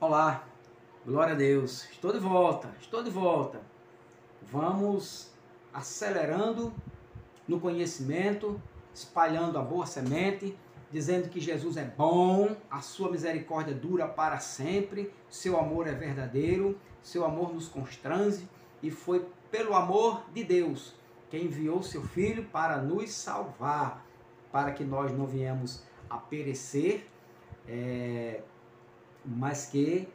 Olá, glória a Deus, estou de volta. Vamos acelerando no conhecimento, espalhando a boa semente, dizendo que Jesus é bom, a sua misericórdia dura para sempre, seu amor é verdadeiro, seu amor nos constrange e foi pelo amor de Deus que enviou seu Filho para nos salvar, para que nós não viemos a perecer, mas que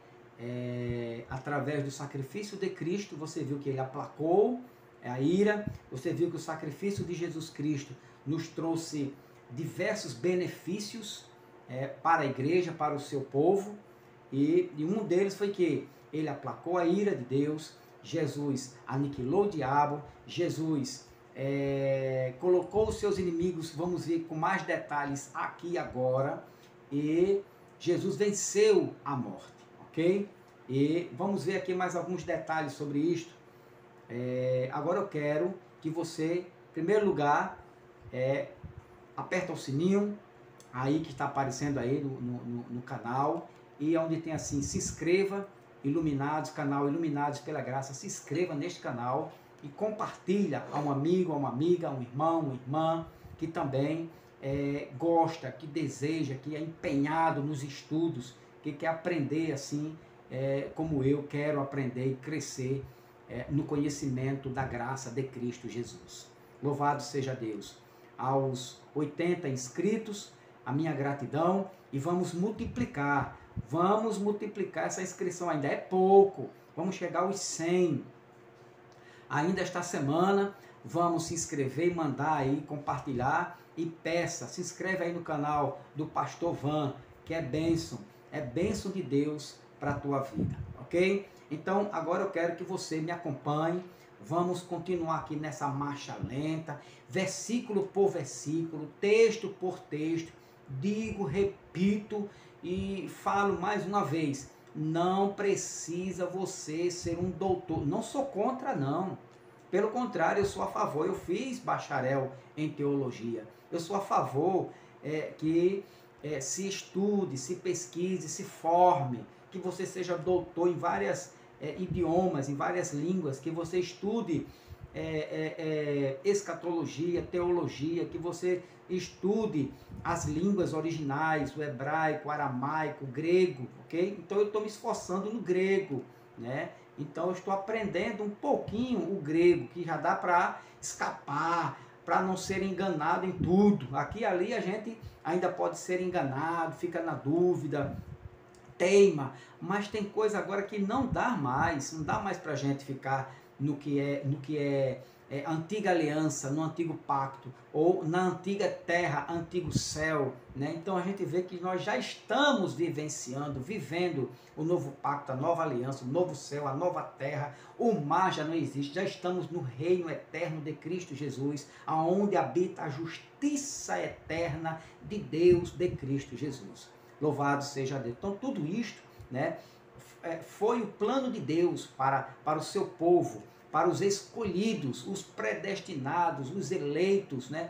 através do sacrifício de Cristo, você viu que ele aplacou a ira, você viu que o sacrifício de Jesus Cristo nos trouxe diversos benefícios para a igreja, para o seu povo, e um deles foi que ele aplacou a ira de Deus, Jesus aniquilou o diabo, Jesus colocou os seus inimigos, vamos ver com mais detalhes aqui agora, e Jesus venceu a morte, ok? E vamos ver aqui mais alguns detalhes sobre isto. Agora eu quero que você, em primeiro lugar, aperta o sininho, aí que está aparecendo aí no canal, e onde tem assim, se inscreva, Iluminados, canal Iluminados pela Graça, se inscreva neste canal e compartilha a um amigo, a uma amiga, a um irmão, uma irmã, que também gosta, que deseja, que é empenhado nos estudos, que quer aprender assim, como eu quero aprender e crescer no conhecimento da graça de Cristo Jesus. Louvado seja Deus. Aos 80 inscritos, a minha gratidão, e vamos multiplicar essa inscrição, ainda é pouco, vamos chegar aos 100. Ainda esta semana, vamos se inscrever e mandar aí, compartilhar e peça, se inscreve aí no canal do Pastor Van, que é bênção de Deus para a tua vida, ok? Então, agora eu quero que você me acompanhe, vamos continuar aqui nessa marcha lenta, versículo por versículo, texto por texto, digo, repito e falo mais uma vez, não precisa você ser um doutor, não sou contra não, pelo contrário, eu sou a favor, eu fiz bacharel em teologia, eu sou a favor que se estude, se pesquise, se forme, que você seja doutor em vários idiomas, em várias línguas, que você estude escatologia, teologia, que você estude as línguas originais, o hebraico, o aramaico, o grego, ok? Então eu estou me esforçando no grego, né? Então eu estou aprendendo um pouquinho o grego, que já dá para escapar, para não ser enganado em tudo. Aqui e ali a gente ainda pode ser enganado, fica na dúvida, teima, mas tem coisa agora que não dá mais para a gente ficar no que é antiga aliança, no antigo pacto, ou na antiga terra, antigo céu, né? Então a gente vê que nós já estamos vivendo o novo pacto, a nova aliança, o novo céu, a nova terra, o mar já não existe, já estamos no reino eterno de Cristo Jesus, aonde habita a justiça eterna de Deus, de Cristo Jesus. Louvado seja Deus. Então tudo isto, né, foi o plano de Deus para o seu povo, para os escolhidos, os predestinados, os eleitos, né?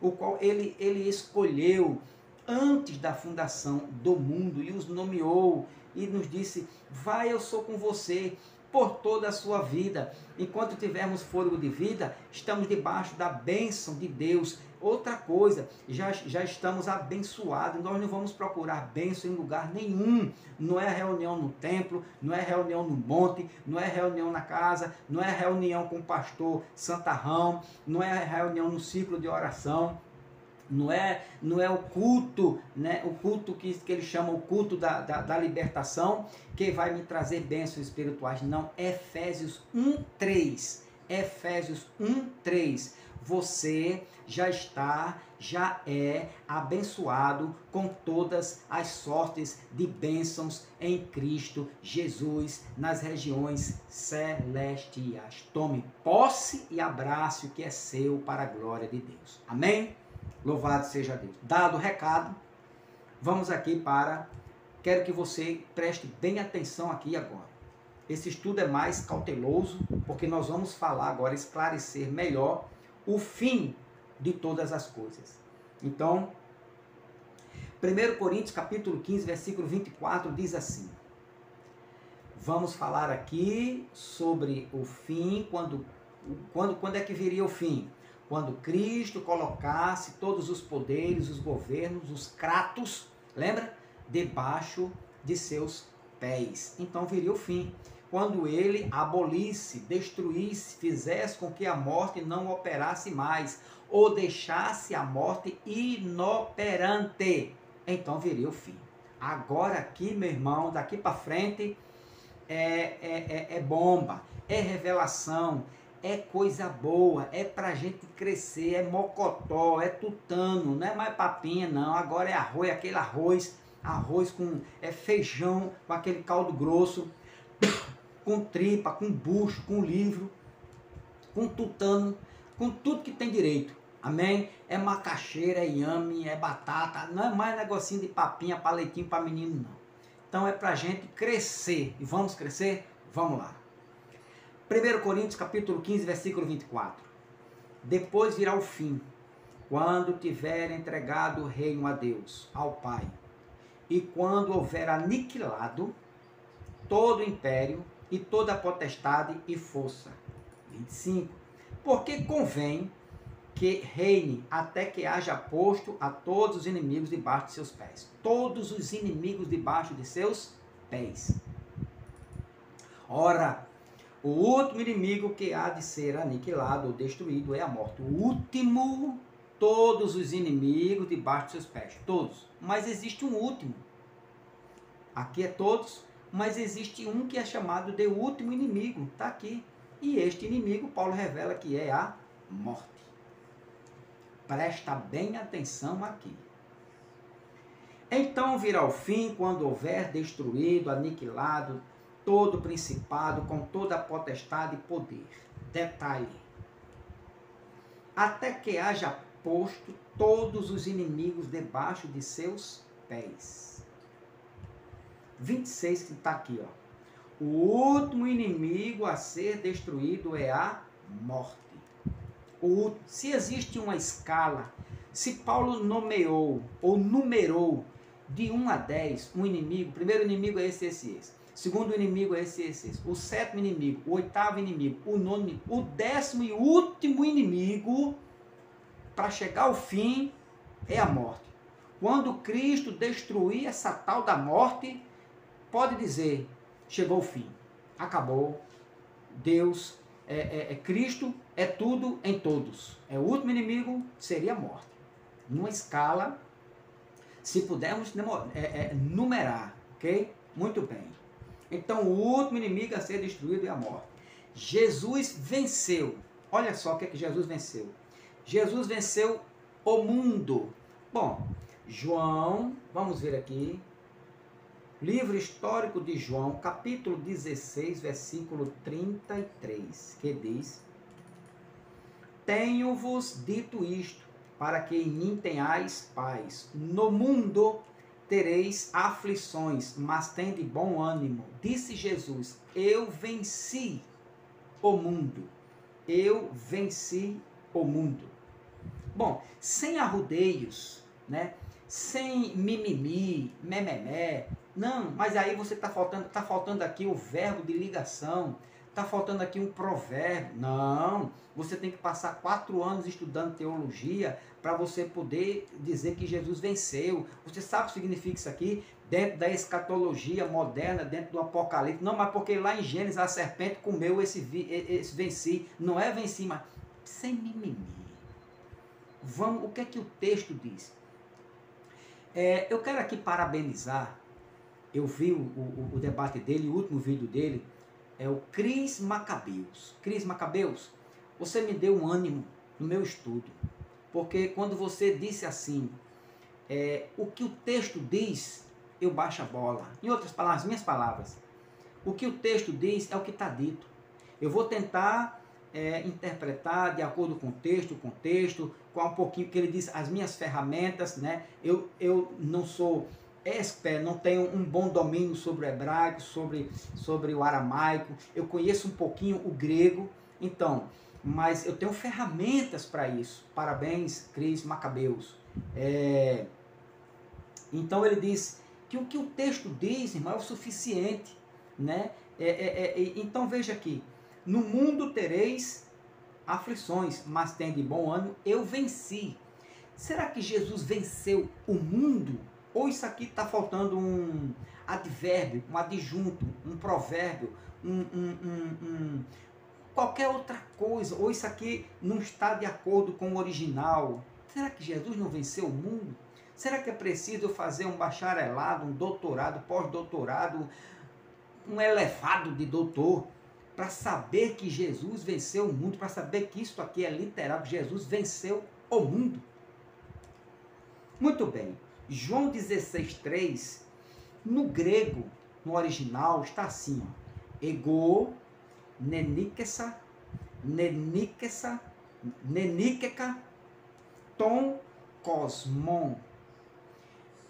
O qual ele escolheu antes da fundação do mundo e os nomeou e nos disse, vai, eu sou com você por toda a sua vida. Enquanto tivermos fôlego de vida, estamos debaixo da bênção de Deus. Outra coisa, já estamos abençoados, nós não vamos procurar bênção em lugar nenhum. Não é reunião no templo, não é reunião no monte, não é reunião na casa, não é reunião com o pastor santarrão, não é reunião no ciclo de oração. Não é o culto, né? O culto que ele chama o culto da libertação, que vai me trazer bênçãos espirituais. Não, Efésios 1:3. Efésios 1:3. Você já é abençoado com todas as sortes de bênçãos em Cristo Jesus nas regiões celestiais. Tome posse e abrace o que é seu para a glória de Deus. Amém? Louvado seja Deus. Dado o recado, vamos aqui quero que você preste bem atenção aqui agora. Esse estudo é mais cauteloso, porque nós vamos falar agora, esclarecer melhor o fim de todas as coisas. Então, 1 Coríntios capítulo 15, versículo 24, diz assim. Vamos falar aqui sobre o fim, quando é que viria o fim? Quando Cristo colocasse todos os poderes, os governos, os kratos, lembra? Debaixo de seus pés. Então viria o fim. Quando ele abolisse, destruísse, fizesse com que a morte não operasse mais, ou deixasse a morte inoperante, então viria o fim. Agora aqui, meu irmão, daqui para frente, é bomba, é revelação, é coisa boa, é pra gente crescer, é mocotó, é tutano, não é mais papinha não, agora é arroz, aquele arroz com feijão, com aquele caldo grosso, com tripa, com bucho, com livro, com tutano, com tudo que tem direito, amém? É macaxeira, é inhame, é batata, não é mais negocinho de papinha, paletinho para menino não. Então é pra gente crescer, e vamos crescer? Vamos lá. 1 Coríntios capítulo 15, versículo 24. Depois virá o fim, quando tiver entregado o reino a Deus, ao Pai, e quando houver aniquilado todo o império e toda a potestade e força. 25. Porque convém que reine até que haja posto a todos os inimigos debaixo de seus pés. Todos os inimigos debaixo de seus pés. Ora, o último inimigo que há de ser aniquilado ou destruído é a morte. O último, todos os inimigos debaixo de seus pés. Todos. Mas existe um último. Aqui é todos, mas existe um que é chamado de último inimigo. Está aqui. E este inimigo, Paulo revela que é a morte. Presta bem atenção aqui. Então virá o fim quando houver destruído, aniquilado todo principado com toda a potestade e poder. Detalhe. Até que haja posto todos os inimigos debaixo de seus pés. 26 que está aqui, ó. O último inimigo a ser destruído é a morte. Se existe uma escala, se Paulo nomeou ou numerou de 1 a 10 um inimigo, o primeiro inimigo é esse. Segundo inimigo é esse. O sétimo inimigo, o oitavo inimigo, o nono inimigo, o décimo e último inimigo, para chegar ao fim, é a morte. Quando Cristo destruir essa tal da morte, pode dizer, chegou o fim, acabou, Deus, Cristo é tudo em todos. O último inimigo seria a morte. Numa escala, se pudermos numerar, ok? Muito bem. Então, o último inimigo a ser destruído é a morte. Jesus venceu. Olha só o que Jesus venceu. Jesus venceu o mundo. Bom, João, vamos ver aqui. Livro histórico de João, capítulo 16, versículo 33, que diz: Tenho-vos dito isto, para que em mim tenhais paz. No mundo tereis aflições, mas tende bom ânimo. Disse Jesus, eu venci o mundo. Eu venci o mundo. Bom, sem arrudeios, né? Sem mimimi, mememé. Não, mas aí você está faltando aqui o verbo de ligação. Está faltando aqui um provérbio. Não, você tem que passar 4 anos estudando teologia para você poder dizer que Jesus venceu. Você sabe o que significa isso aqui? Dentro da escatologia moderna, dentro do Apocalipse. Não, mas porque lá em Gênesis a serpente comeu esse venci. Não é venci, mas sem mimimi. Vamos, o que é que o texto diz? Eu quero aqui parabenizar. Eu vi o debate dele, o último vídeo dele. É o Cris Macabeus. Cris Macabeus, você me deu um ânimo no meu estudo. Porque quando você disse assim, o que o texto diz, eu baixo a bola. Em outras palavras, minhas palavras, o que o texto diz é o que está dito. Eu vou tentar interpretar de acordo com o contexto, com um pouquinho que ele diz, as minhas ferramentas, né? Eu não sou expert, não tenho um bom domínio sobre o hebraico, sobre o aramaico, eu conheço um pouquinho o grego, então, mas eu tenho ferramentas para isso. Parabéns, Cris Macabeus. Então ele diz que o que o texto diz, irmão, é o suficiente, né? Então veja aqui, no mundo tereis aflições, mas tem de bom ânimo, eu venci. Será que Jesus venceu o mundo? Ou isso aqui está faltando um advérbio, um adjunto, um provérbio, qualquer outra coisa? Ou isso aqui não está de acordo com o original? Será que Jesus não venceu o mundo? Será que é preciso eu fazer um bacharelado, um doutorado, pós-doutorado, um elevado de doutor, para saber que Jesus venceu o mundo, para saber que isso aqui é literal, que Jesus venceu o mundo? Muito bem. João 16,3, no grego, no original, está assim, ó, ego, nenikesa, nenikeka, ton cosmon.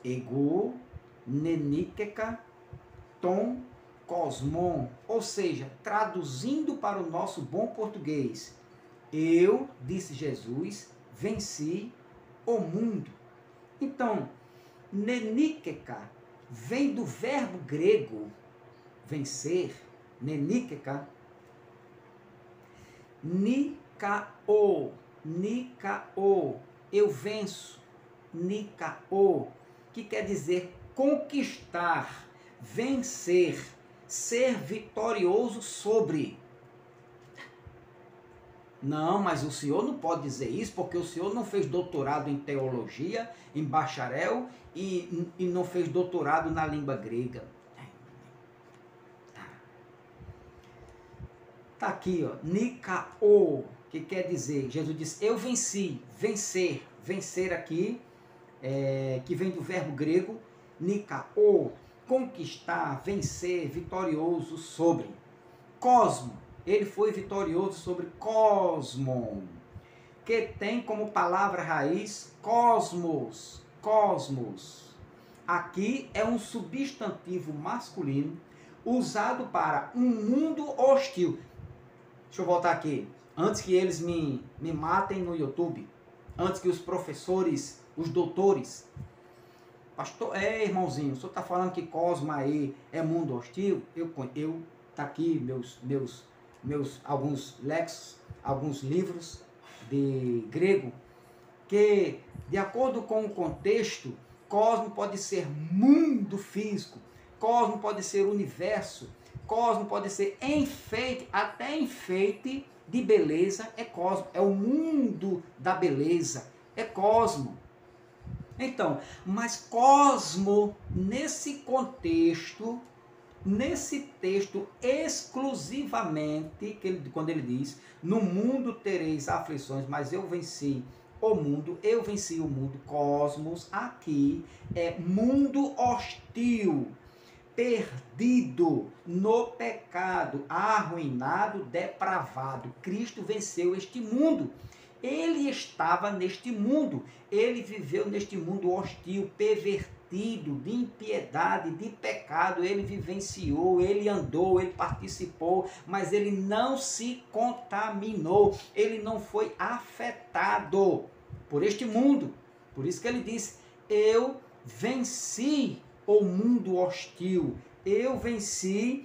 Ego, nenikeka, ton cosmon. Ou seja, traduzindo para o nosso bom português, eu, disse Jesus, venci o mundo. Então, nenikeka vem do verbo grego vencer, nenikeka, nikao, eu venço, nikao, que quer dizer conquistar, vencer, ser vitorioso sobre. Não, mas o senhor não pode dizer isso, porque o senhor não fez doutorado em teologia, em bacharel, e não fez doutorado na língua grega. Está aqui, ó, nikao, que quer dizer, Jesus disse, eu venci, vencer, vencer aqui, que vem do verbo grego, nikao, conquistar, vencer, vitorioso sobre. Cosmo, ele foi vitorioso sobre cosmon, que tem como palavra raiz cosmos, cosmos. Aqui é um substantivo masculino usado para um mundo hostil. Deixa eu voltar aqui, antes que eles me matem no YouTube, antes que os professores, os doutores, pastor, irmãozinho, o senhor está falando que cosmo aí é mundo hostil? Tá aqui meus alguns lexos, alguns livros de grego, que de acordo com o contexto, cosmo pode ser mundo físico, cosmo pode ser universo, cosmo pode ser enfeite, até enfeite de beleza é cosmo, é o mundo da beleza, é cosmo. Então, mas cosmo, nesse contexto, nesse texto exclusivamente, quando ele diz, no mundo tereis aflições, mas eu venci o mundo, eu venci o mundo, cosmos, aqui é mundo hostil, perdido no pecado, arruinado, depravado. Cristo venceu este mundo. Ele estava neste mundo, ele viveu neste mundo hostil, pervertido, de impiedade, de pecado, ele vivenciou, ele andou, ele participou, mas ele não se contaminou, ele não foi afetado por este mundo. Por isso que ele disse, eu venci o mundo hostil, eu venci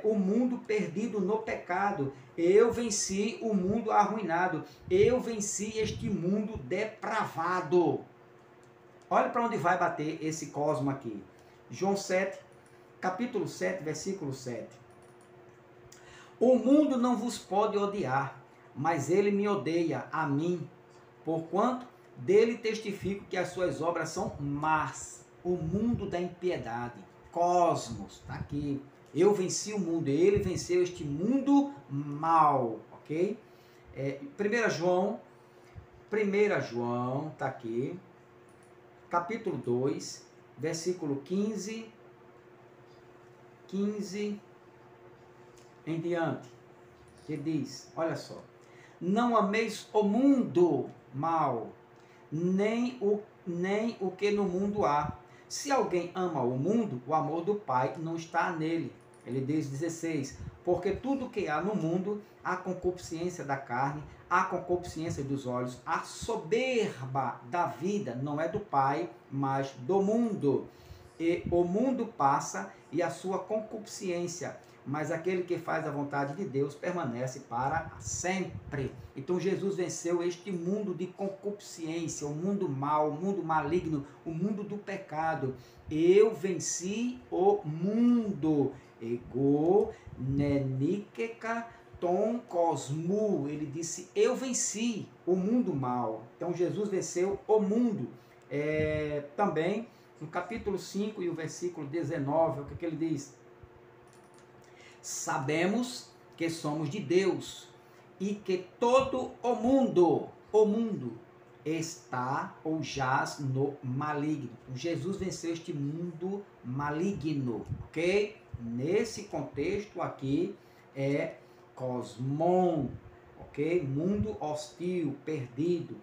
o mundo perdido no pecado, eu venci o mundo arruinado, eu venci este mundo depravado. Olha para onde vai bater esse cosmo aqui. João 7, capítulo 7, versículo 7. O mundo não vos pode odiar, mas ele me odeia a mim, porquanto dele testifico que as suas obras são más. O mundo da impiedade, cosmos, está aqui. Eu venci o mundo, ele venceu este mundo mal, ok? 1 João, está aqui, capítulo 2, versículo 15 em diante, que diz, olha só, não ameis o mundo mal, nem o que no mundo há. Se alguém ama o mundo, o amor do Pai não está nele. Ele diz 16, porque tudo que há no mundo, a concupiscência da carne, a concupiscência dos olhos, a soberba da vida, não é do Pai, mas do mundo. E o mundo passa e a sua concupiscência, mas aquele que faz a vontade de Deus permanece para sempre. Então Jesus venceu este mundo de concupiscência, o mundo mau, o mundo maligno, o mundo do pecado. Eu venci o mundo. Ego nenikeka ton cosmu. Ele disse, eu venci o mundo mau. Então Jesus venceu o mundo. Também no capítulo 5 e o versículo 19, o que ele diz? Sabemos que somos de Deus e que todo o mundo está ou jaz no maligno. Jesus venceu este mundo maligno, ok? Nesse contexto aqui é cosmon, ok? Mundo hostil, perdido.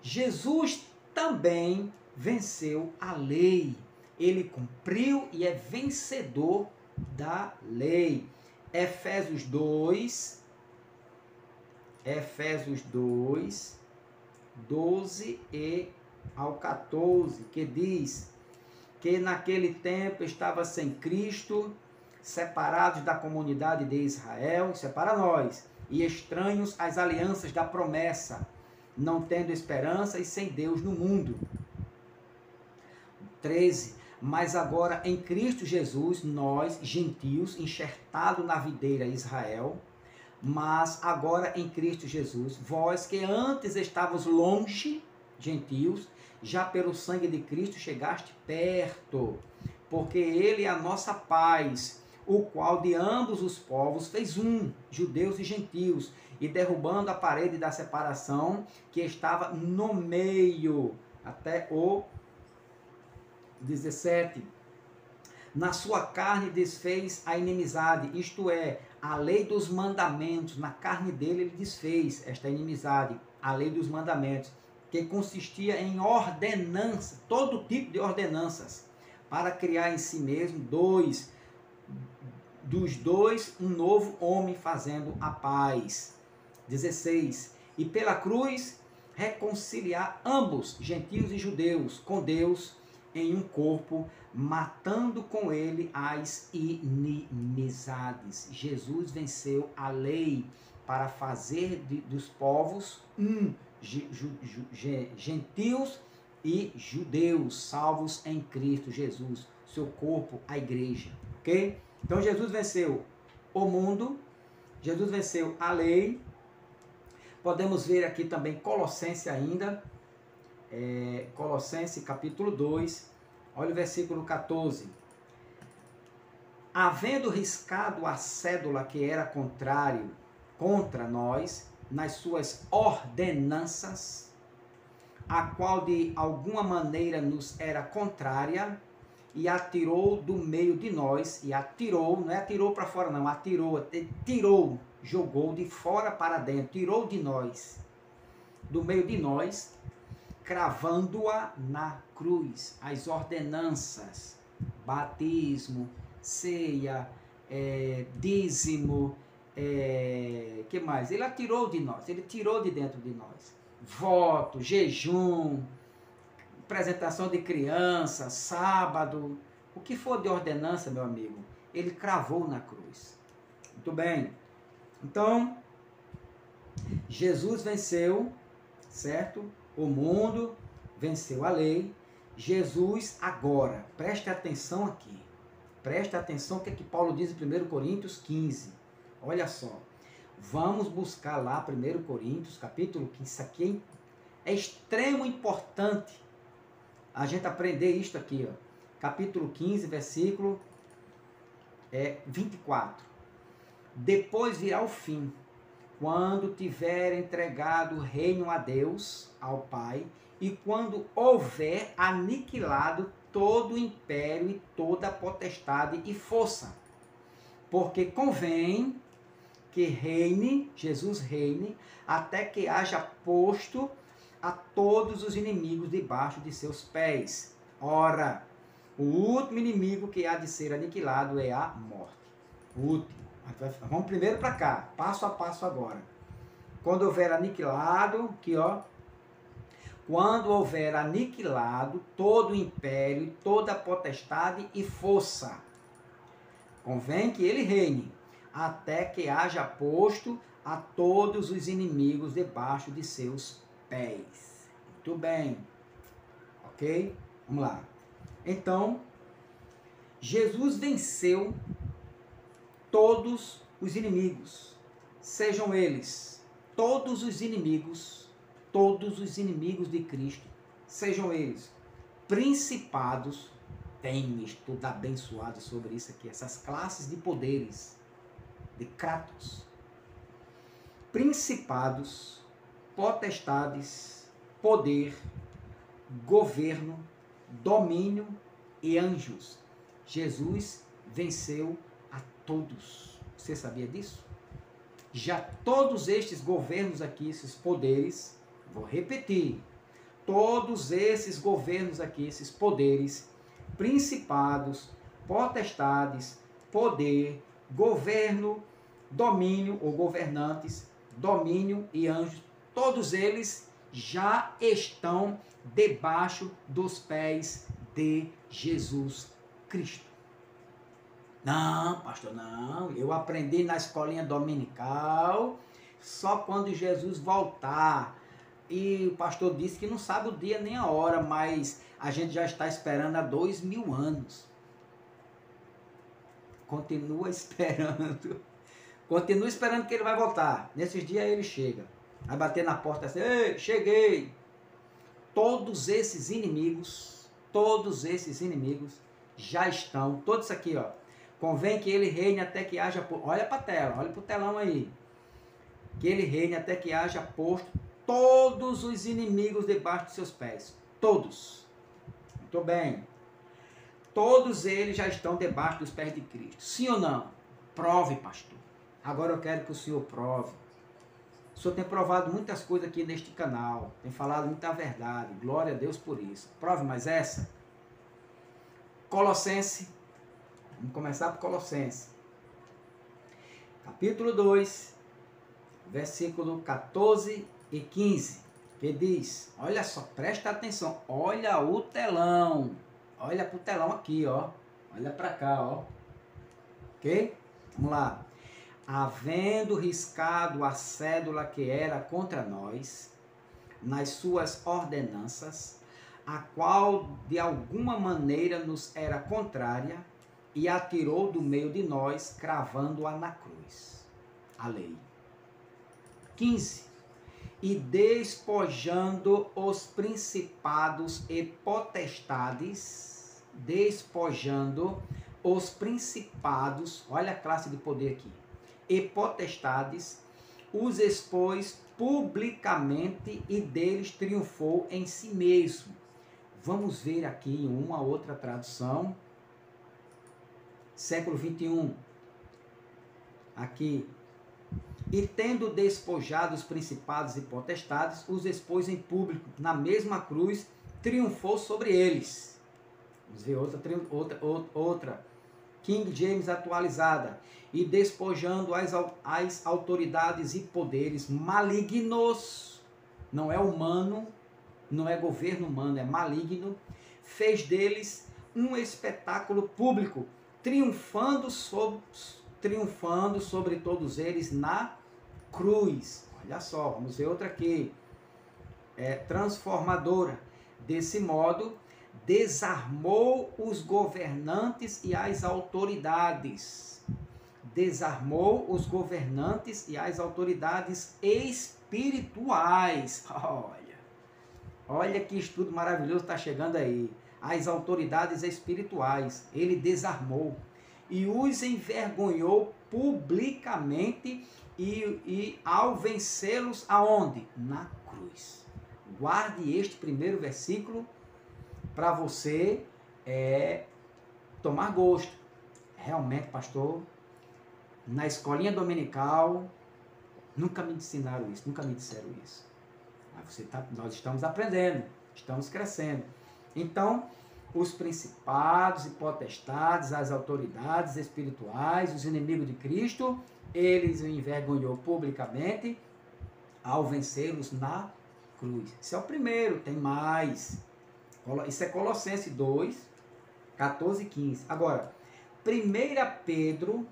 Jesus também venceu a lei. Ele cumpriu e é vencedor da lei. Efésios 2, 12 e ao 14, que diz que naquele tempo estava sem Cristo, separados da comunidade de Israel, separa nós, e estranhos às alianças da promessa, não tendo esperança e sem Deus no mundo. 13. Mas agora em Cristo Jesus, nós, gentios, enxertados na videira Israel, mas agora em Cristo Jesus, vós que antes estavas longe, gentios, já pelo sangue de Cristo chegaste perto, porque Ele é a nossa paz, o qual de ambos os povos fez um, judeus e gentios, e derrubando a parede da separação que estava no meio, até o 17. Na sua carne desfez a inimizade, isto é, a lei dos mandamentos. Na carne dele ele desfez esta inimizade, a lei dos mandamentos, que consistia em ordenança, todo tipo de ordenanças, para criar em si mesmo dos dois um novo homem, fazendo a paz. 16. E pela cruz reconciliar ambos, gentios e judeus, com Deus em um corpo, matando com ele as inimizades. Jesus venceu a lei para fazer dos povos gentios e judeus, salvos em Cristo Jesus, seu corpo, a igreja, ok? Então Jesus venceu o mundo, Jesus venceu a lei. Podemos ver aqui também Colossenses ainda, Colossenses capítulo 2, olha o versículo 14. Havendo riscado a cédula que era contrário contra nós, nas suas ordenanças, a qual de alguma maneira nos era contrária, e atirou do meio de nós, e atirou, não é atirou para fora não, tirou, jogou de fora para dentro, tirou de nós, do meio de nós, cravando-a na cruz, as ordenanças, batismo, ceia, dízimo, que mais? Ele atirou de nós, ele tirou de dentro de nós, voto, jejum, apresentação de criança, sábado, o que for de ordenança, meu amigo, ele cravou na cruz. Muito bem. Então, Jesus venceu, certo? O mundo, venceu a lei. Jesus agora, preste atenção aqui. Preste atenção o que é que Paulo diz em 1 Coríntios 15. Olha só. Vamos buscar lá 1 Coríntios, capítulo 15. Isso aqui é extremo importante a gente aprender isto aqui, ó. Capítulo 15, versículo 24. Depois virá o fim, quando tiver entregado o reino a Deus, ao Pai, e quando houver aniquilado todo o império e toda a potestade e força. Porque convém que reine, Jesus reine, até que haja posto a todos os inimigos debaixo de seus pés. Ora, o último inimigo que há de ser aniquilado é a morte. último. Vamos primeiro para cá, passo a passo agora. Quando houver aniquilado, aqui ó, quando houver aniquilado todo o império e toda a potestade e força, convém que ele reine, até que haja posto a todos os inimigos debaixo de seus pés. Muito bem. Ok? Vamos lá. Então, Jesus venceu todos os inimigos, sejam eles todos os inimigos de Cristo, sejam eles principados, tem um estudo abençoado sobre isso aqui, essas classes de poderes, de Kratos, principados, potestades, poder, governo, domínio e anjos. Jesus venceu a todos. Você sabia disso? Já todos estes governos aqui, esses poderes, vou repetir, todos esses governos aqui, esses poderes, principados, potestades, poder, governo, domínio ou governantes, domínio e anjos, todos eles já estão debaixo dos pés de Jesus Cristo. Não, pastor, não. Eu aprendi na escolinha dominical só quando Jesus voltar. E o pastor disse que não sabe o dia nem a hora, mas a gente já está esperando há 2000 anos. Continua esperando. Continua esperando que ele vai voltar. Nesses dias ele chega. Vai bater na porta assim, ei, cheguei. Todos esses inimigos já estão, todos aqui, ó. Convém que ele reine até que haja, olha para a tela, olha para o telão aí. Que ele reine até que haja posto todos os inimigos debaixo de seus pés. Todos. Muito bem. Todos eles já estão debaixo dos pés de Cristo. Sim ou não? Prove, pastor. Agora eu quero que o senhor prove. O senhor tem provado muitas coisas aqui neste canal. Tem falado muita verdade. Glória a Deus por isso. Prove mais essa. Colossenses. Vamos começar por Colossenses. Capítulo 2, versículo 14 e 15. Que diz, olha só, presta atenção. Olha o telão. Olha para o telão aqui, ó. Olha para cá, ó. Ok? Vamos lá. Havendo riscado a cédula que era contra nós, nas suas ordenanças, a qual de alguma maneira nos era contrária, e atirou do meio de nós, cravando-a na cruz. A lei. 15. E despojando os principados e potestades, despojando os principados, olha a classe de poder aqui, e potestades, os expôs publicamente e deles triunfou em si mesmo. Vamos ver aqui em uma outra tradução, século 21, aqui, e tendo despojado os principados e potestades, os expôs em público, na mesma cruz, triunfou sobre eles. Vamos ver outra. King James atualizada. E despojando as autoridades e poderes malignos, não é humano, não é governo humano, é maligno, fez deles um espetáculo público, triunfando sobre todos eles na cruz. Olha só, vamos ver outra aqui. Transformadora. Desse modo, desarmou os governantes e as autoridades. Desarmou os governantes e as autoridades espirituais. Olha que estudo maravilhoso está chegando aí. As autoridades espirituais. Ele desarmou. E os envergonhou publicamente e ao vencê-los aonde? Na cruz. Guarde este primeiro versículo para você tomar gosto. Realmente, pastor, na escolinha dominical, nunca me ensinaram isso, nunca me disseram isso. Mas nós estamos aprendendo, estamos crescendo. Então, os principados e potestades, as autoridades espirituais, os inimigos de Cristo, eles o envergonhou publicamente ao vencê-los na cruz. Isso é o primeiro, tem mais. Isso é Colossenses 2, 14 e 15. Agora, 1 Pedro,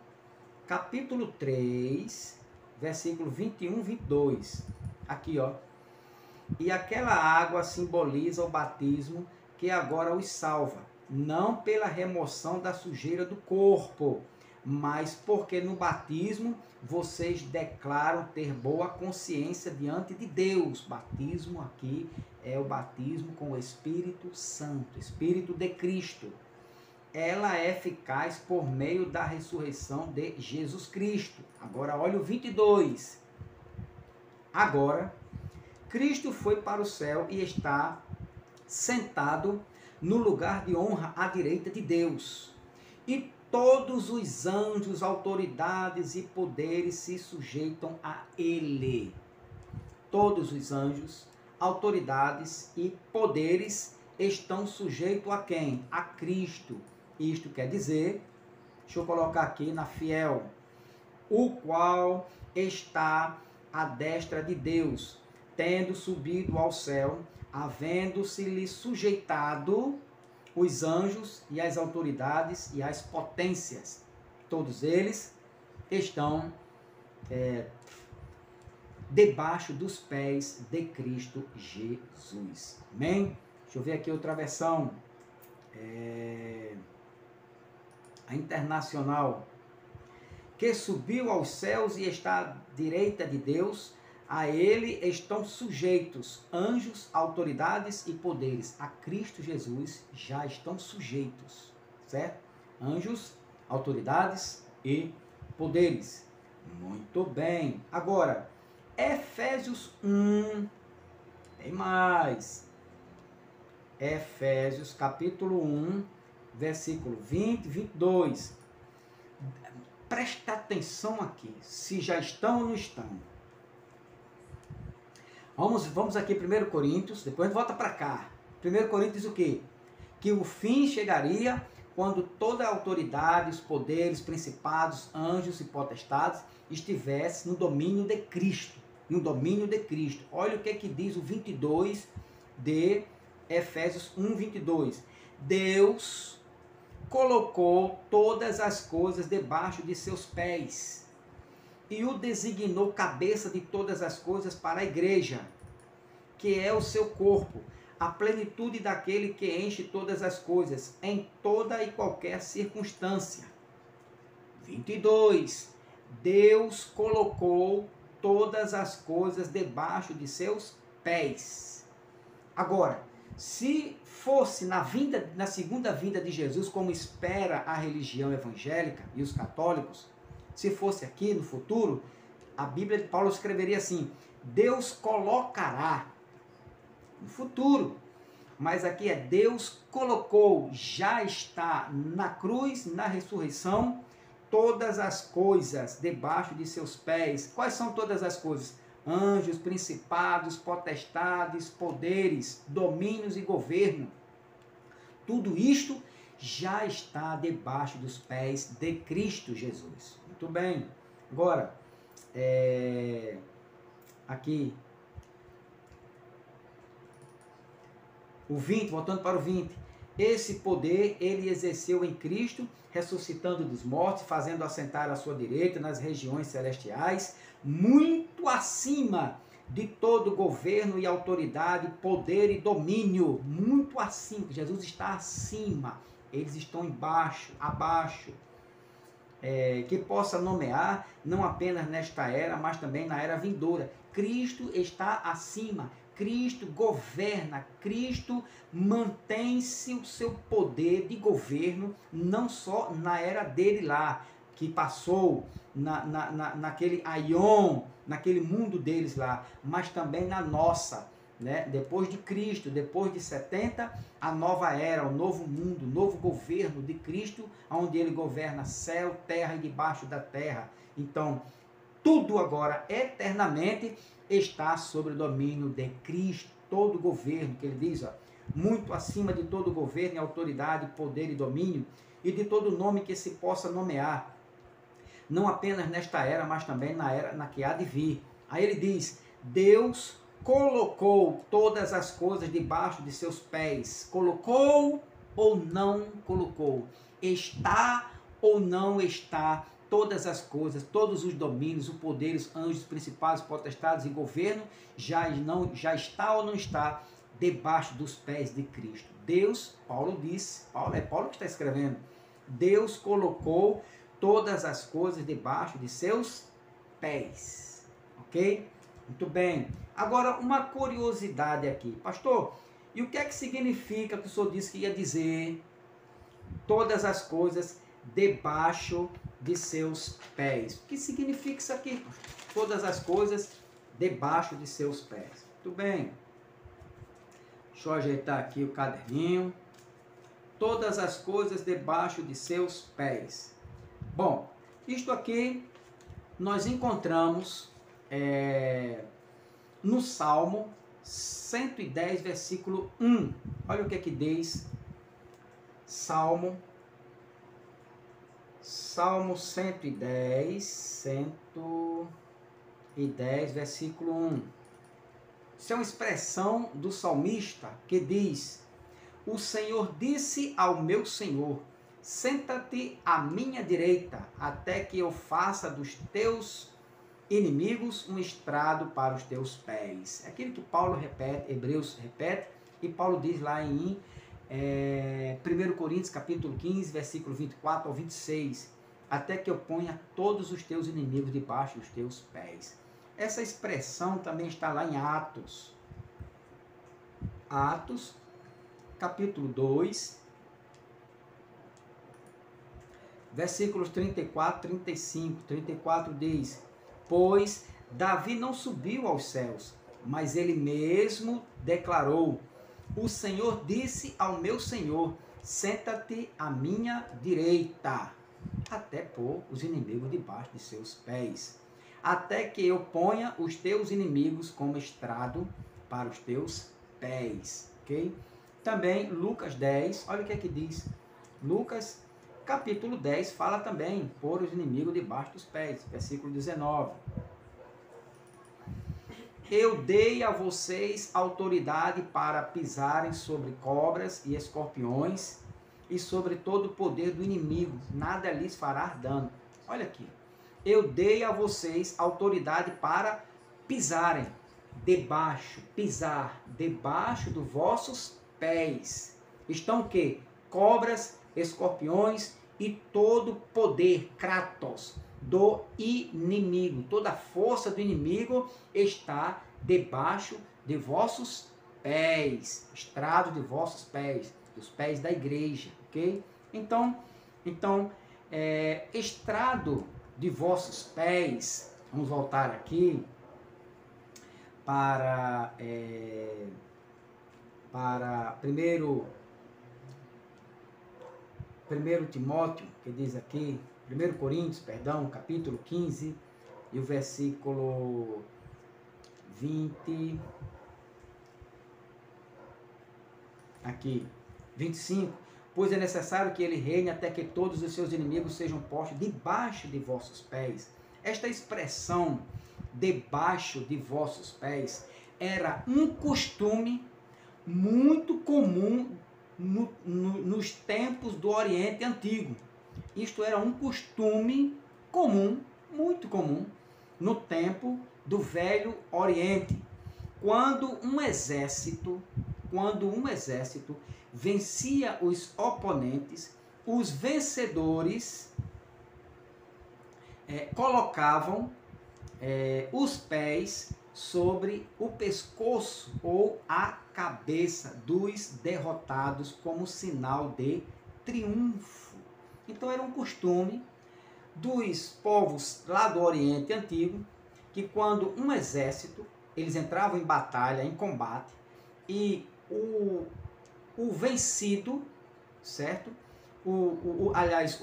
capítulo 3, versículo 21 e 22. Aqui, ó. E aquela água simboliza o batismo que agora os salva, não pela remoção da sujeira do corpo, mas porque no batismo vocês declaram ter boa consciência diante de Deus. Batismo aqui é o batismo com o Espírito Santo, Espírito de Cristo. Ela é eficaz por meio da ressurreição de Jesus Cristo. Agora olha o 22. Agora, Cristo foi para o céu e está sentado no lugar de honra à direita de Deus. E todos os anjos, autoridades e poderes se sujeitam a Ele. Todos os anjos, autoridades e poderes estão sujeitos a quem? A Cristo. Isto quer dizer, deixa eu colocar aqui na fiel, o qual está à destra de Deus, tendo subido ao céu, havendo-se-lhe sujeitado os anjos e as autoridades e as potências. Todos eles estão debaixo dos pés de Cristo Jesus. Amém? Deixa eu ver aqui outra versão. A Internacional. Que subiu aos céus e está à direita de Deus, a ele estão sujeitos anjos, autoridades e poderes. A Cristo Jesus já estão sujeitos, certo? Anjos, autoridades e poderes. Muito bem. Agora, Efésios 1, tem mais. Efésios capítulo 1, versículo 20 e 22. Presta atenção aqui, se já estão ou não estão. Vamos aqui 1 Coríntios, depois a gente volta para cá. 1 Coríntios diz o quê? Que o fim chegaria quando toda a autoridade, os poderes, principados, anjos e potestades estivesse no domínio de Cristo. No domínio de Cristo. Olha o que diz o 22 de Efésios 1, 22. Deus colocou todas as coisas debaixo de seus pés e o designou cabeça de todas as coisas para a igreja, que é o seu corpo, a plenitude daquele que enche todas as coisas, em toda e qualquer circunstância. 22. Deus colocou todas as coisas debaixo de seus pés. Agora, se fosse na segunda vinda de Jesus, como espera a religião evangélica e os católicos, se fosse aqui no futuro, a Bíblia de Paulo escreveria assim: Deus colocará no futuro. Mas aqui é Deus colocou, já está na cruz, na ressurreição, todas as coisas debaixo de seus pés. Quais são todas as coisas? Anjos, principados, potestades, poderes, domínios e governo. Tudo isto já está debaixo dos pés de Cristo Jesus. Muito bem. Agora, aqui, o 20, voltando para o 20. Esse poder ele exerceu em Cristo, ressuscitando dos mortos, fazendo assentar à sua direita nas regiões celestiais, muito acima de todo governo e autoridade, poder e domínio, muito acima. Jesus está acima, eles estão embaixo, abaixo. Que possa nomear, não apenas nesta era, mas também na era vindoura. Cristo está acima, Cristo governa, Cristo mantém-se o seu poder de governo, não só na era dele lá, que passou naquele aion, naquele mundo deles lá, mas também na nossa, né? Depois de Cristo, depois de 70, a nova era, o novo mundo, o novo governo de Cristo, onde ele governa céu, terra e debaixo da terra. Então, tudo agora, eternamente, está sob o domínio de Cristo. Todo o governo, que ele diz, ó, muito acima de todo governo e autoridade, poder e domínio, e de todo nome que se possa nomear, não apenas nesta era, mas também na era na que há de vir. Aí ele diz, Deus colocou todas as coisas debaixo de seus pés. Colocou ou não colocou? Está ou não está todas as coisas, todos os domínios, o poder, os anjos, principados, potestades e governo, já está ou não está debaixo dos pés de Cristo. Deus, Paulo disse, Paulo que está escrevendo, Deus colocou todas as coisas debaixo de seus pés. Ok? Muito bem. Agora, uma curiosidade aqui. Pastor, e o que é que significa que o senhor disse que ia dizer todas as coisas debaixo de seus pés? O que significa isso aqui, pastor? Todas as coisas debaixo de seus pés. Muito bem. Deixa eu ajeitar aqui o caderninho. Todas as coisas debaixo de seus pés. Bom, isto aqui nós encontramos no Salmo 110, versículo 1. Olha o que é que diz Salmo 110, versículo 1. Isso é uma expressão do salmista que diz: o Senhor disse ao meu Senhor, senta-te à minha direita, até que eu faça dos teus inimigos um estrado para os teus pés. É aquilo que Paulo repete, Hebreus repete, e Paulo diz lá em 1 Coríntios capítulo 15, versículo 24 ao 26, até que eu ponha todos os teus inimigos debaixo dos teus pés. Essa expressão também está lá em Atos, capítulo 2, versículos 34, 35. 34 diz: pois Davi não subiu aos céus, mas ele mesmo declarou: o Senhor disse ao meu Senhor, senta-te à minha direita, até pôr os inimigos debaixo de seus pés, até que eu ponha os teus inimigos como estrado para os teus pés. Ok? Também Lucas 10, olha o que é que diz. Lucas capítulo 10 fala também, pôr os inimigos debaixo dos pés, versículo 19. Eu dei a vocês autoridade para pisarem sobre cobras e escorpiões e sobre todo o poder do inimigo, nada lhes fará dano. Olha aqui, eu dei a vocês autoridade para pisarem pisar debaixo dos vossos pés. Estão o quê? Cobras, escorpiões e todo poder, kratos, do inimigo. Toda a força do inimigo está debaixo de vossos pés, estrado de vossos pés, dos pés da igreja, ok? Então, estrado de vossos pés, vamos voltar aqui para 1 Timóteo, que diz aqui, 1 Coríntios, perdão, capítulo 15, e o versículo 20, aqui, 25, pois é necessário que ele reine até que todos os seus inimigos sejam postos debaixo de vossos pés. Esta expressão, debaixo de vossos pés, era um costume muito comum nos tempos do Oriente Antigo. Isto era um costume comum, muito comum, no tempo do Velho Oriente. Quando um exército vencia os oponentes, os vencedores colocavam os pés sobre o pescoço ou a cabeça dos derrotados como sinal de triunfo. Então era um costume dos povos lá do Oriente Antigo, que quando um exército, eles entravam em batalha, em combate, e o vencido, certo? O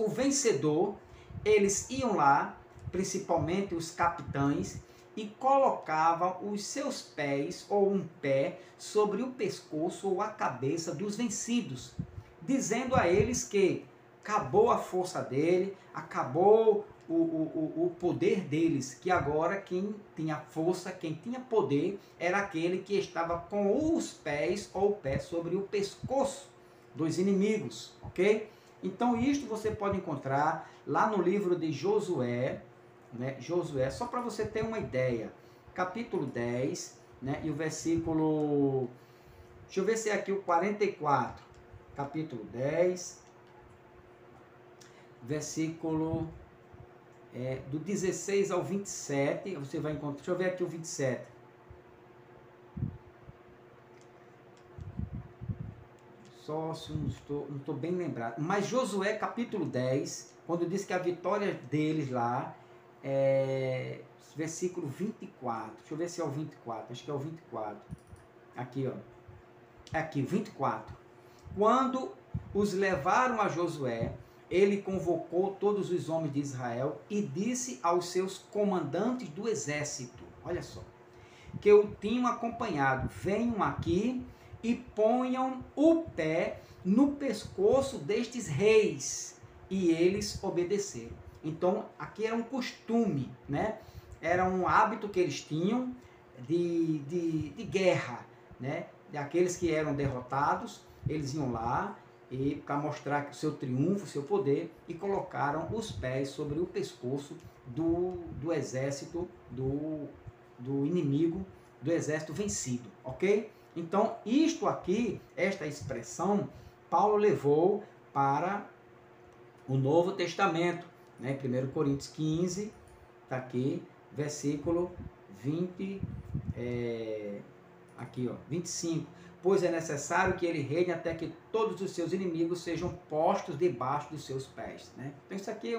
vencedor, eles iam lá, principalmente os capitães, e colocava os seus pés, ou um pé, sobre o pescoço ou a cabeça dos vencidos, dizendo a eles que acabou a força dele, acabou o poder deles, que agora quem tinha força, quem tinha poder, era aquele que estava com os pés ou o pé sobre o pescoço dos inimigos, ok? Então isto você pode encontrar lá no livro de Josué, né? Josué, só para você ter uma ideia, capítulo 10, né? E o versículo, deixa eu ver se é aqui o 44, capítulo 10, versículo do 16 ao 27, você vai encontrar, deixa eu ver aqui o 27. Só se não estou bem lembrado. Mas Josué capítulo 10, quando diz que a vitória deles lá, versículo 24. Deixa eu ver se é o 24, acho que é o 24. Aqui, ó. Aqui, 24. Quando os levaram a Josué, ele convocou todos os homens de Israel e disse aos seus comandantes do exército, olha só, que o tinham acompanhado, venham aqui e ponham o pé no pescoço destes reis. E eles obedeceram. Então, aqui era um costume, né? Era um hábito que eles tinham de guerra, né? Daqueles que eram derrotados, eles iam lá e para mostrar o seu triunfo, o seu poder, e colocaram os pés sobre o pescoço do exército, do inimigo, do exército vencido, ok? Então, isto aqui, esta expressão, Paulo levou para o Novo Testamento, né? 1 Coríntios 15, está aqui, versículo 20, aqui, ó, 25. Pois é necessário que ele reine até que todos os seus inimigos sejam postos debaixo dos seus pés, né? Então isso aqui é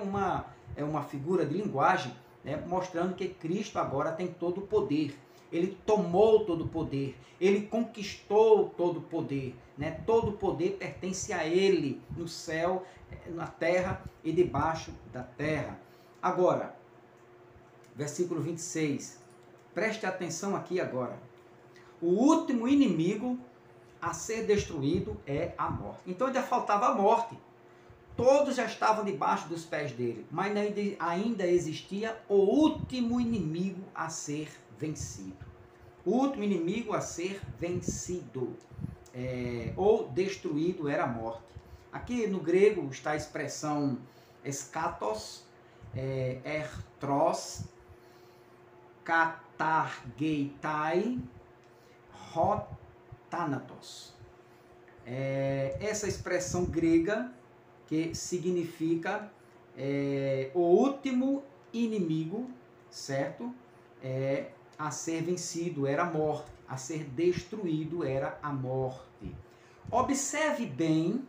uma figura de linguagem, né? Mostrando que Cristo agora tem todo o poder. Ele tomou todo o poder, ele conquistou todo o poder, né? Todo o poder pertence a ele, no céu, na terra e debaixo da terra. Agora, versículo 26, preste atenção aqui agora. O último inimigo a ser destruído é a morte. Então ainda faltava a morte. Todos já estavam debaixo dos pés dele, mas ainda existia o último inimigo a ser vencido. O último inimigo a ser vencido ou destruído era a morte. Aqui no grego está a expressão eschatos, ertros, katargeitai, thanatos. Essa expressão grega que significa o último inimigo, certo? A ser vencido era a morte, a ser destruído era a morte. Observe bem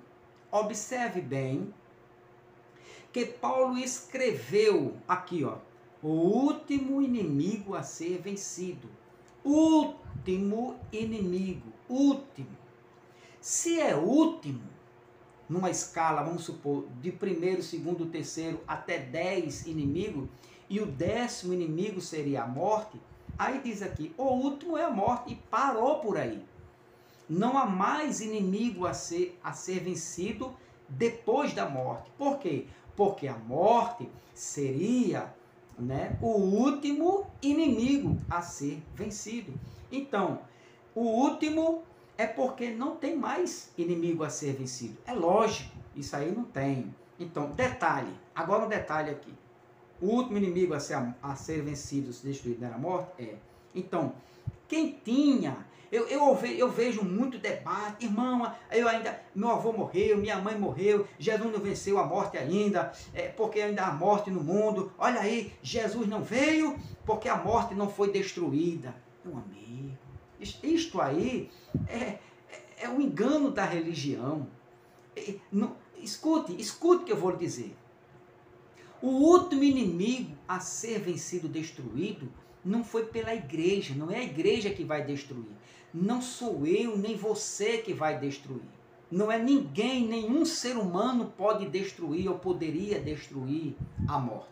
que Paulo escreveu aqui, ó, o último inimigo a ser vencido. Último inimigo, último. Se é último, numa escala, vamos supor, de primeiro, segundo, terceiro até 10 inimigos, e o 10º inimigo seria a morte, aí diz aqui, o último é a morte, e parou por aí. Não há mais inimigo a ser vencido depois da morte. Por quê? Porque a morte seria, né, o último inimigo a ser vencido. Então, o último é porque não tem mais inimigo a ser vencido. É lógico, isso aí não tem. Então, detalhe, agora um detalhe aqui. O último inimigo a ser vencido, se destruído, não era a morte? Então, quem tinha... Eu vejo muito debate, irmão, meu avô morreu, minha mãe morreu, Jesus não venceu a morte ainda, porque ainda há morte no mundo. Olha aí, Jesus não veio porque a morte não foi destruída. Meu amigo, isto aí é um engano da religião. Escute o que eu vou lhe dizer. O último inimigo a ser vencido, destruído, não foi pela igreja, não é a igreja que vai destruir. Não sou eu, nem você que vai destruir. Não é ninguém, nenhum ser humano pode destruir ou poderia destruir a morte.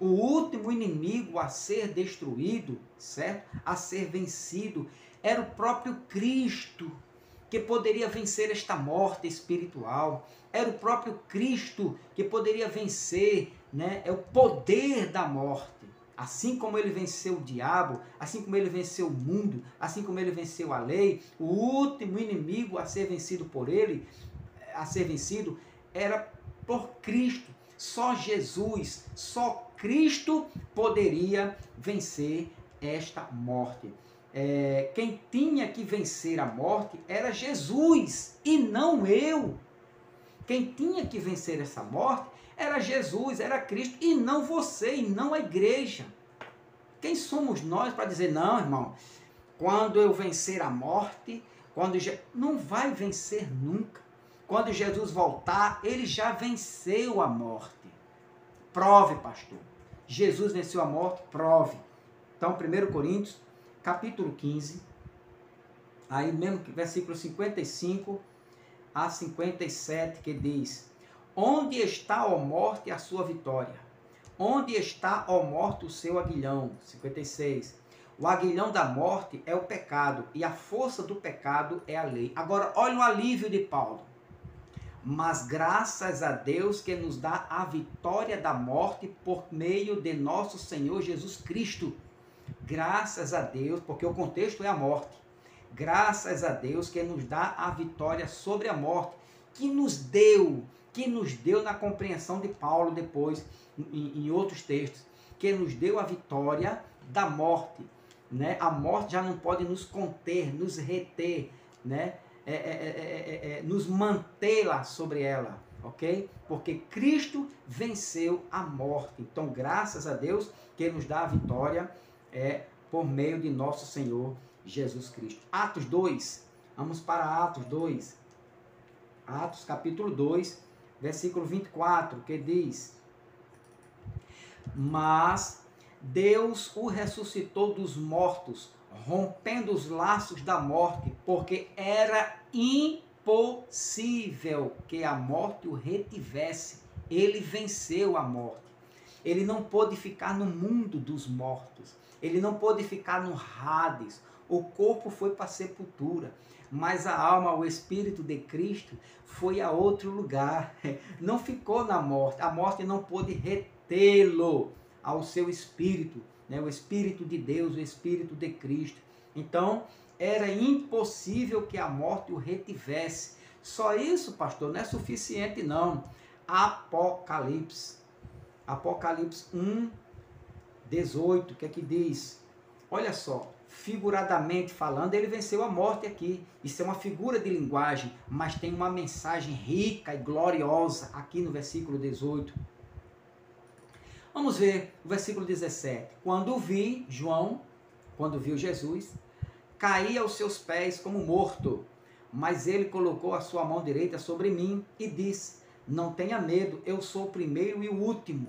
O último inimigo a ser destruído, certo? A ser vencido, era o próprio Cristo, que poderia vencer esta morte espiritual. Era o próprio Cristo que poderia vencer, né? É o poder da morte. Assim como ele venceu o diabo, assim como ele venceu o mundo, assim como ele venceu a lei, o último inimigo a ser vencido por ele, a ser vencido, era por Cristo. Só Jesus, só Cristo poderia vencer esta morte. Quem tinha que vencer a morte era Jesus e não eu. Quem tinha que vencer essa morte era Jesus, era Cristo e não você, e não a igreja. Quem somos nós para dizer, não, irmão, quando eu vencer a morte, não vai vencer nunca. Quando Jesus voltar, ele já venceu a morte. Prove, pastor. Jesus venceu a morte, prove. Então, 1 Coríntios, capítulo 15, aí mesmo, versículo 55 a 57, que diz: onde está, ó morte, a sua vitória? Onde está, ó morte, o seu aguilhão? 56. O aguilhão da morte é o pecado, e a força do pecado é a lei. Agora, olha o alívio de Paulo. Mas graças a Deus que nos dá a vitória da morte por meio de nosso Senhor Jesus Cristo. Graças a Deus, porque o contexto é a morte. Graças a Deus que nos dá a vitória sobre a morte, que nos deu na compreensão de Paulo depois, em outros textos, que nos deu a vitória da morte, né? A morte já não pode nos conter, nos reter, né? Nos manter lá sobre ela, ok? Porque Cristo venceu a morte. Então, graças a Deus que nos dá a vitória por meio de nosso Senhor Jesus Cristo. Atos 2, vamos para Atos 2. Atos capítulo 2, versículo 24, que diz: mas Deus o ressuscitou dos mortos, rompendo os laços da morte, porque era impossível que a morte o retivesse. Ele venceu a morte. Ele não pôde ficar no mundo dos mortos. Ele não pôde ficar no Hades. O corpo foi para a sepultura, mas a alma, o Espírito de Cristo, foi a outro lugar. Não ficou na morte. A morte não pôde retê-lo ao seu Espírito, né? O Espírito de Deus, o Espírito de Cristo. Então, era impossível que a morte o retivesse. Só isso, pastor, não é suficiente, não. Apocalipse 1, 18, o que é que diz? Olha só, figuradamente falando, ele venceu a morte aqui. Isso é uma figura de linguagem, mas tem uma mensagem rica e gloriosa aqui no versículo 18. Vamos ver o versículo 17. Quando vi, João, quando viu Jesus, caía aos seus pés como morto, mas ele colocou a sua mão direita sobre mim e disse: não tenha medo, eu sou o primeiro e o último.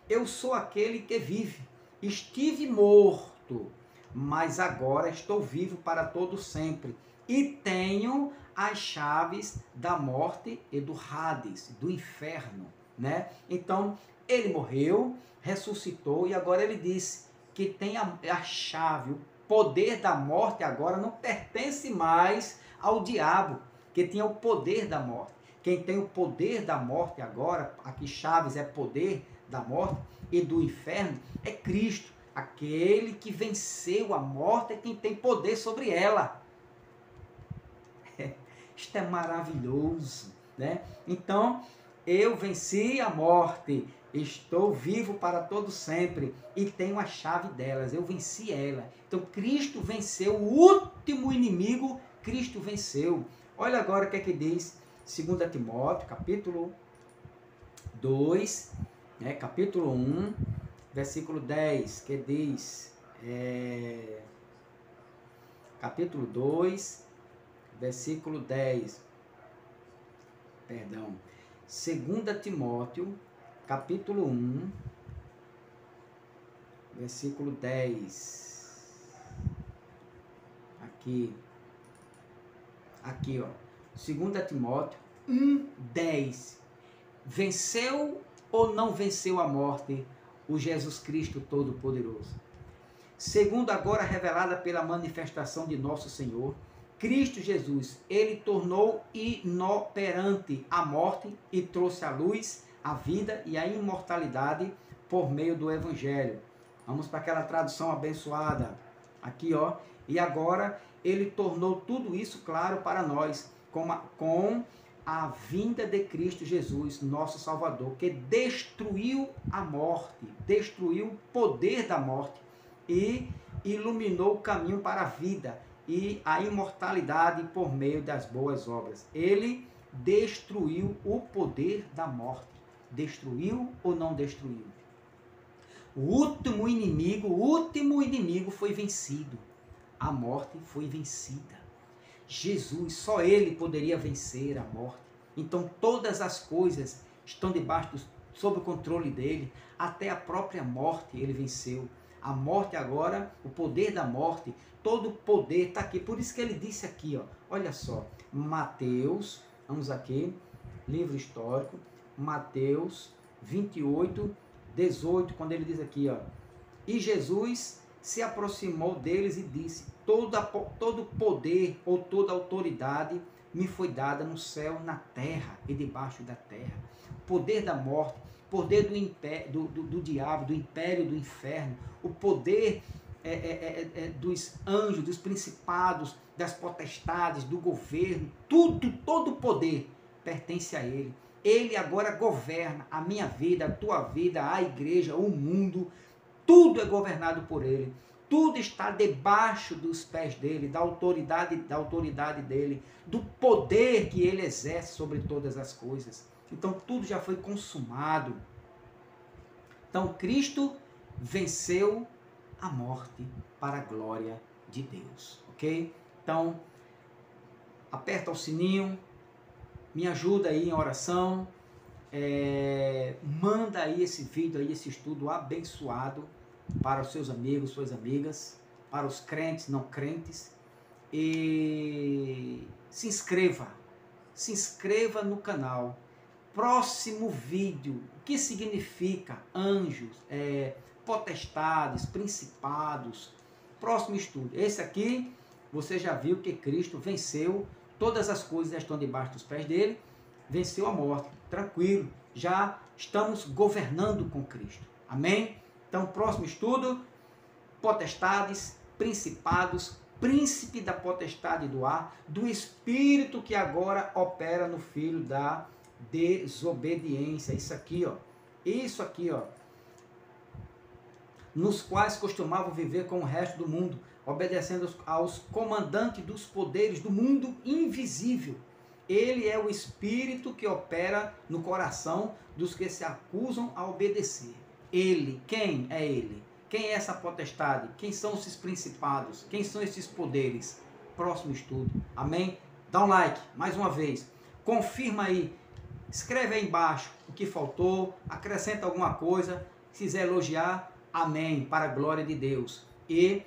Eu sou aquele que vive. Estive morto, mas agora estou vivo para todo sempre. E tenho as chaves da morte e do Hades, do inferno, né? Então, ele morreu, ressuscitou e agora ele disse que tem a chave, o poder da morte agora não pertence mais ao diabo, que tinha o poder da morte. Quem tem o poder da morte agora, aqui Chaves é poder da morte e do inferno, é Cristo. Aquele que venceu a morte é quem tem poder sobre ela. Isto é maravilhoso, né? Então, eu venci a morte, estou vivo para todo sempre e tenho a chave delas, eu venci ela. Então, Cristo venceu o último inimigo, Cristo venceu. Olha agora o que é que diz 2 Timóteo, capítulo 2, né, capítulo 1, versículo 10, que diz, capítulo 2, versículo 10, perdão, 2 Timóteo, capítulo 1, versículo 10, aqui ó, 2 Timóteo 1, 10, venceu ou não venceu a morte o Jesus Cristo Todo-Poderoso. Segundo agora revelada pela manifestação de nosso Senhor, Cristo Jesus, ele tornou inoperante a morte e trouxe à luz a vida e a imortalidade por meio do Evangelho. Vamos para aquela tradução abençoada. Aqui, ó. E agora ele tornou tudo isso claro para nós, com a vinda de Cristo Jesus, nosso Salvador, que destruiu a morte, destruiu o poder da morte e iluminou o caminho para a vida e a imortalidade por meio das boas obras. Ele destruiu o poder da morte. Destruiu ou não destruiu? O último inimigo foi vencido. A morte foi vencida. Jesus, só ele poderia vencer a morte. Então todas as coisas estão sob o controle dele. Até a própria morte ele venceu. A morte agora, o poder da morte, todo o poder está aqui. Por isso que ele disse aqui, ó, olha só, Mateus, vamos aqui, livro histórico, Mateus 28, 18, quando ele diz aqui, ó, e Jesus se aproximou deles e disse, todo poder ou toda autoridade me foi dada no céu, na terra e debaixo da terra. O poder da morte, o poder do diabo, do império do inferno, o poder dos anjos, dos principados, das potestades, do governo, todo o poder pertence a ele. Ele agora governa a minha vida, a tua vida, a igreja, o mundo. Tudo é governado por ele. Tudo está debaixo dos pés dele, da autoridade dele, do poder que ele exerce sobre todas as coisas. Então tudo já foi consumado. Então Cristo venceu a morte para a glória de Deus, ok? Então aperta o sininho, me ajuda aí em oração, manda aí esse vídeo, aí, esse estudo abençoado para os seus amigos, suas amigas, para os crentes, não crentes, e se inscreva no canal. Próximo vídeo, o que significa anjos, potestades, principados, próximo estudo. Esse aqui, você já viu que Cristo venceu, todas as coisas já estão debaixo dos pés dele, venceu a morte, tranquilo, já estamos governando com Cristo, amém? Então, próximo estudo, potestades, principados, príncipe da potestade do ar, do espírito que agora opera no filho da desobediência, isso aqui, ó, nos quais costumavam viver com o resto do mundo, obedecendo aos comandantes dos poderes do mundo invisível. Ele é o espírito que opera no coração dos que se acusam a obedecer. Ele, quem é ele? Quem é essa potestade? Quem são esses principados? Quem são esses poderes? Próximo estudo. Amém? Dá um like, mais uma vez. Confirma aí. Escreve aí embaixo o que faltou. Acrescenta alguma coisa. Se quiser elogiar, amém. Para a glória de Deus. E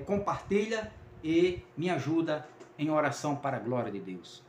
compartilha e me ajuda em oração para a glória de Deus.